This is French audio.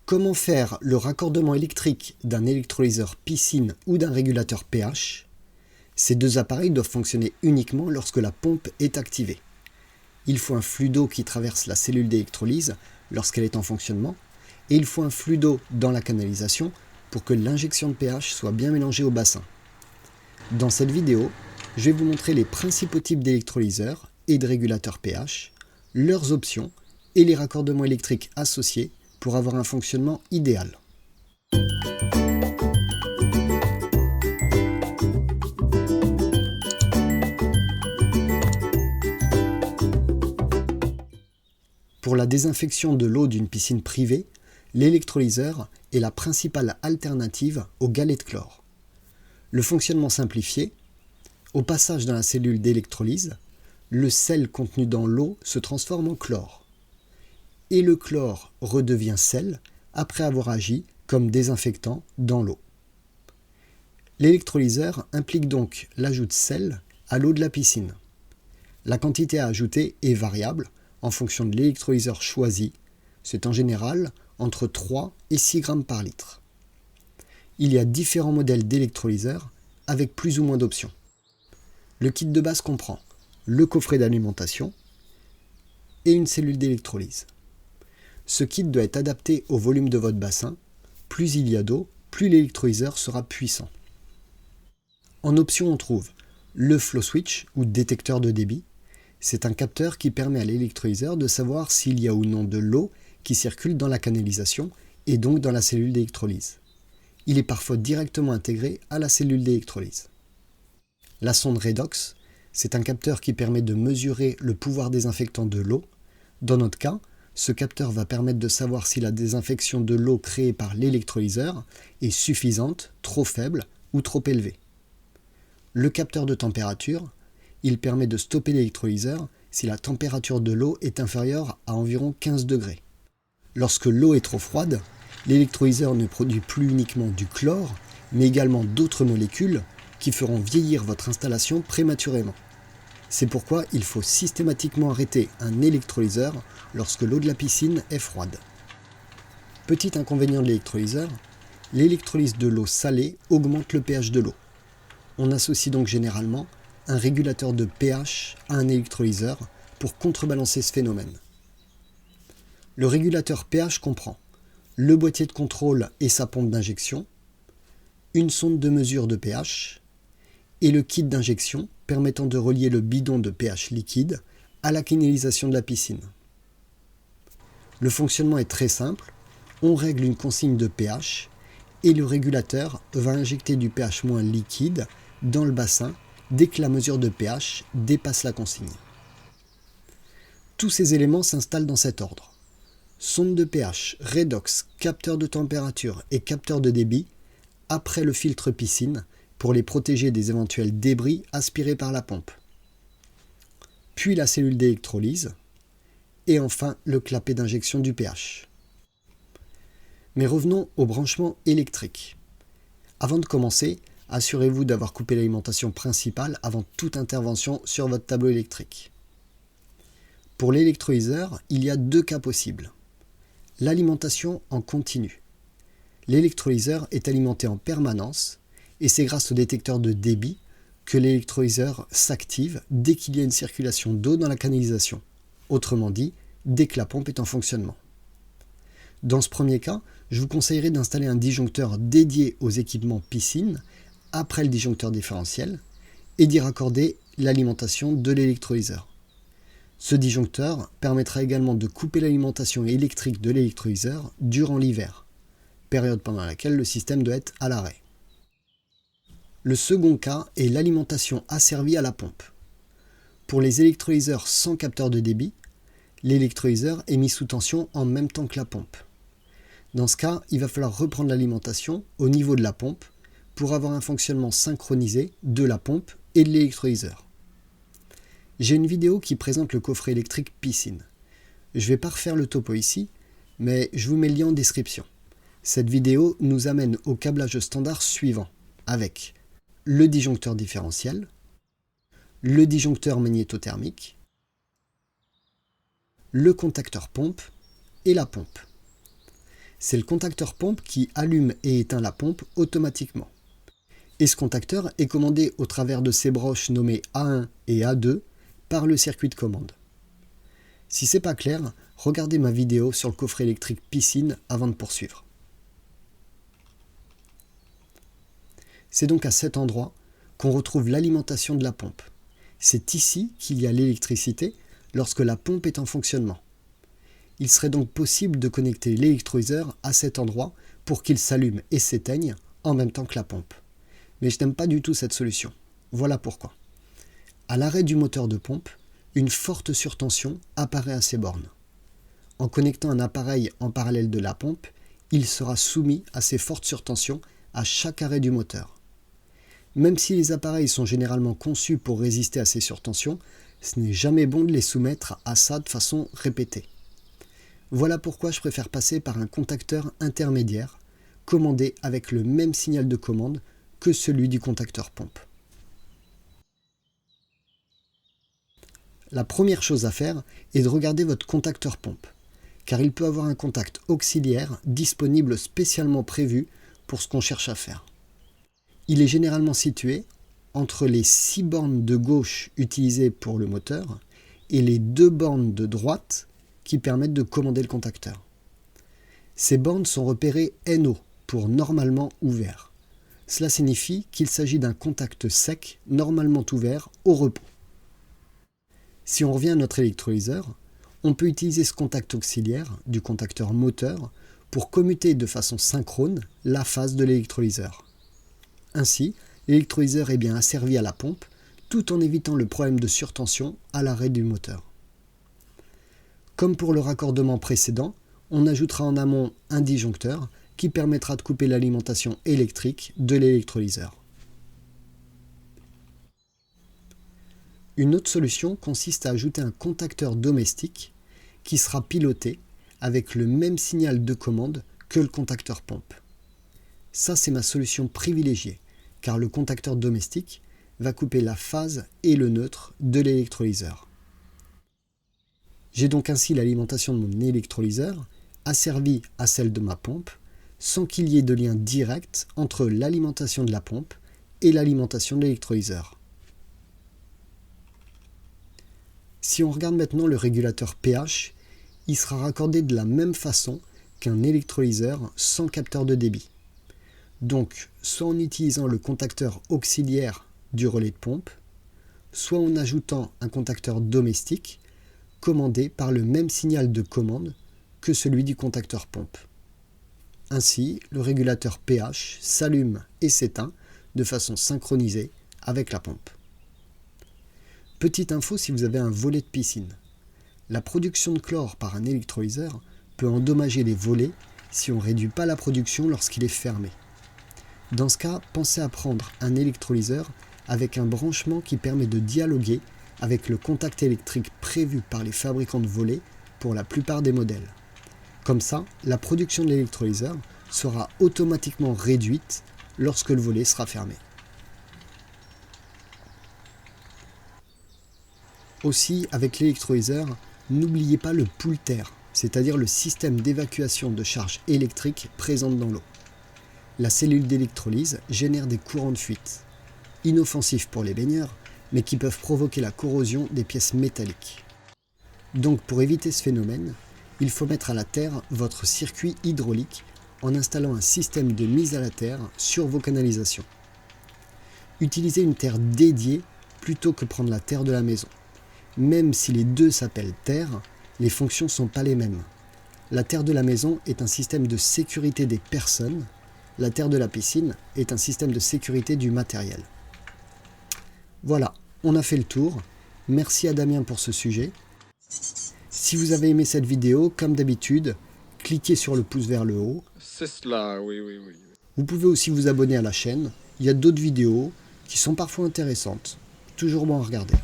Comment faire le raccordement électrique d'un électrolyseur piscine ou d'un régulateur pH? Ces deux appareils doivent fonctionner uniquement lorsque la pompe est activée. Il faut un flux d'eau qui traverse la cellule d'électrolyse lorsqu'elle est en fonctionnement, et il faut un flux d'eau dans la canalisation pour que l'injection de pH soit bien mélangée au bassin. Dans cette vidéo, je vais vous montrer les principaux types d'électrolyseurs et de régulateurs pH, leurs options et les raccordements électriques associés pour avoir un fonctionnement idéal. Pour la désinfection de l'eau d'une piscine privée, l'électrolyseur est la principale alternative au galet de chlore. Le fonctionnement simplifié: au passage dans la cellule d'électrolyse, le sel contenu dans l'eau se transforme en chlore. Et le chlore redevient sel après avoir agi comme désinfectant dans l'eau. L'électrolyseur implique donc l'ajout de sel à l'eau de la piscine. La quantité à ajouter est variable en fonction de l'électrolyseur choisi. C'est en général entre 3 et 6 grammes par litre. Il y a différents modèles d'électrolyseurs avec plus ou moins d'options. Le kit de base comprend le coffret d'alimentation et une cellule d'électrolyse. Ce kit doit être adapté au volume de votre bassin. Plus il y a d'eau, plus l'électrolyseur sera puissant. En option, on trouve le flow switch ou détecteur de débit. C'est un capteur qui permet à l'électrolyseur de savoir s'il y a ou non de l'eau qui circule dans la canalisation et donc dans la cellule d'électrolyse. Il est parfois directement intégré à la cellule d'électrolyse. La sonde redox, c'est un capteur qui permet de mesurer le pouvoir désinfectant de l'eau. Dans notre cas, ce capteur va permettre de savoir si la désinfection de l'eau créée par l'électrolyseur est suffisante, trop faible ou trop élevée. Le capteur de température, il permet de stopper l'électrolyseur si la température de l'eau est inférieure à environ 15 degrés. Lorsque l'eau est trop froide, l'électrolyseur ne produit plus uniquement du chlore, mais également d'autres molécules qui feront vieillir votre installation prématurément. C'est pourquoi il faut systématiquement arrêter un électrolyseur lorsque l'eau de la piscine est froide. Petit inconvénient de l'électrolyseur, l'électrolyse de l'eau salée augmente le pH de l'eau. On associe donc généralement un régulateur de pH à un électrolyseur pour contrebalancer ce phénomène. Le régulateur pH comprend le boîtier de contrôle et sa pompe d'injection, une sonde de mesure de pH et le kit d'injection permettant de relier le bidon de pH liquide à la canalisation de la piscine. Le fonctionnement est très simple. On règle une consigne de pH et le régulateur va injecter du pH- liquide dans le bassin dès que la mesure de pH dépasse la consigne. Tous ces éléments s'installent dans cet ordre: sonde de pH, redox, capteur de température et capteur de débit, après le filtre piscine pour les protéger des éventuels débris aspirés par la pompe. Puis la cellule d'électrolyse et enfin le clapet d'injection du pH. Mais revenons au branchement électrique. Avant de commencer, assurez-vous d'avoir coupé l'alimentation principale avant toute intervention sur votre tableau électrique. Pour l'électrolyseur, il y a deux cas possibles. L'alimentation en continu. L'électrolyseur est alimenté en permanence et c'est grâce au détecteur de débit que l'électrolyseur s'active dès qu'il y a une circulation d'eau dans la canalisation. Autrement dit, dès que la pompe est en fonctionnement. Dans ce premier cas, je vous conseillerais d'installer un disjoncteur dédié aux équipements piscine après le disjoncteur différentiel et d'y raccorder l'alimentation de l'électrolyseur. Ce disjoncteur permettra également de couper l'alimentation électrique de l'électrolyseur durant l'hiver, période pendant laquelle le système doit être à l'arrêt. Le second cas est l'alimentation asservie à la pompe. Pour les électrolyseurs sans capteur de débit, l'électrolyseur est mis sous tension en même temps que la pompe. Dans ce cas, il va falloir reprendre l'alimentation au niveau de la pompe pour avoir un fonctionnement synchronisé de la pompe et de l'électrolyseur. J'ai une vidéo qui présente le coffret électrique piscine. Je ne vais pas refaire le topo ici, mais je vous mets le lien en description. Cette vidéo nous amène au câblage standard suivant, avec le disjoncteur différentiel, le disjoncteur magnétothermique, le contacteur pompe et la pompe. C'est le contacteur pompe qui allume et éteint la pompe automatiquement. Et ce contacteur est commandé au travers de ces broches nommées A1 et A2 par le circuit de commande. Si c'est pas clair, regardez ma vidéo sur le coffret électrique piscine avant de poursuivre. C'est donc à cet endroit qu'on retrouve l'alimentation de la pompe. C'est ici qu'il y a l'électricité lorsque la pompe est en fonctionnement. Il serait donc possible de connecter l'électrolyseur à cet endroit pour qu'il s'allume et s'éteigne en même temps que la pompe. Mais je n'aime pas du tout cette solution. Voilà pourquoi. À l'arrêt du moteur de pompe, une forte surtension apparaît à ces bornes. En connectant un appareil en parallèle de la pompe, il sera soumis à ces fortes surtensions à chaque arrêt du moteur. Même si les appareils sont généralement conçus pour résister à ces surtensions, ce n'est jamais bon de les soumettre à ça de façon répétée. Voilà pourquoi je préfère passer par un contacteur intermédiaire, commandé avec le même signal de commande que celui du contacteur pompe. La première chose à faire est de regarder votre contacteur pompe, car il peut avoir un contact auxiliaire disponible spécialement prévu pour ce qu'on cherche à faire. Il est généralement situé entre les 6 bornes de gauche utilisées pour le moteur et les 2 bornes de droite qui permettent de commander le contacteur. Ces bornes sont repérées NO pour normalement ouvert. Cela signifie qu'il s'agit d'un contact sec normalement ouvert au repos. Si on revient à notre électrolyseur, on peut utiliser ce contact auxiliaire du contacteur moteur pour commuter de façon synchrone la phase de l'électrolyseur. Ainsi, l'électrolyseur est bien asservi à la pompe tout en évitant le problème de surtension à l'arrêt du moteur. Comme pour le raccordement précédent, on ajoutera en amont un disjoncteur qui permettra de couper l'alimentation électrique de l'électrolyseur. Une autre solution consiste à ajouter un contacteur domestique qui sera piloté avec le même signal de commande que le contacteur pompe. Ça, c'est ma solution privilégiée, car le contacteur domestique va couper la phase et le neutre de l'électrolyseur. J'ai donc ainsi l'alimentation de mon électrolyseur asservie à celle de ma pompe, sans qu'il y ait de lien direct entre l'alimentation de la pompe et l'alimentation de l'électrolyseur. Si on regarde maintenant le régulateur pH, il sera raccordé de la même façon qu'un électrolyseur sans capteur de débit. Donc, soit en utilisant le contacteur auxiliaire du relais de pompe, soit en ajoutant un contacteur domestique commandé par le même signal de commande que celui du contacteur pompe. Ainsi, le régulateur pH s'allume et s'éteint de façon synchronisée avec la pompe. Petite info si vous avez un volet de piscine. La production de chlore par un électrolyseur peut endommager les volets si on ne réduit pas la production lorsqu'il est fermé. Dans ce cas, pensez à prendre un électrolyseur avec un branchement qui permet de dialoguer avec le contact électrique prévu par les fabricants de volets pour la plupart des modèles. Comme ça, la production de l'électrolyseur sera automatiquement réduite lorsque le volet sera fermé. Aussi, avec l'électrolyseur, n'oubliez pas le poulter, c'est-à-dire le système d'évacuation de charge électrique présente dans l'eau. La cellule d'électrolyse génère des courants de fuite, inoffensifs pour les baigneurs, mais qui peuvent provoquer la corrosion des pièces métalliques. Donc pour éviter ce phénomène, il faut mettre à la terre votre circuit hydraulique en installant un système de mise à la terre sur vos canalisations. Utilisez une terre dédiée plutôt que prendre la terre de la maison. Même si les deux s'appellent terre, les fonctions ne sont pas les mêmes. La terre de la maison est un système de sécurité des personnes, la terre de la piscine est un système de sécurité du matériel. Voilà, on a fait le tour. Merci à Damien pour ce sujet. Si vous avez aimé cette vidéo, comme d'habitude, cliquez sur le pouce vers le haut. C'est cela, oui. Vous pouvez aussi vous abonner à la chaîne. Il y a d'autres vidéos qui sont parfois intéressantes. Toujours bon à regarder.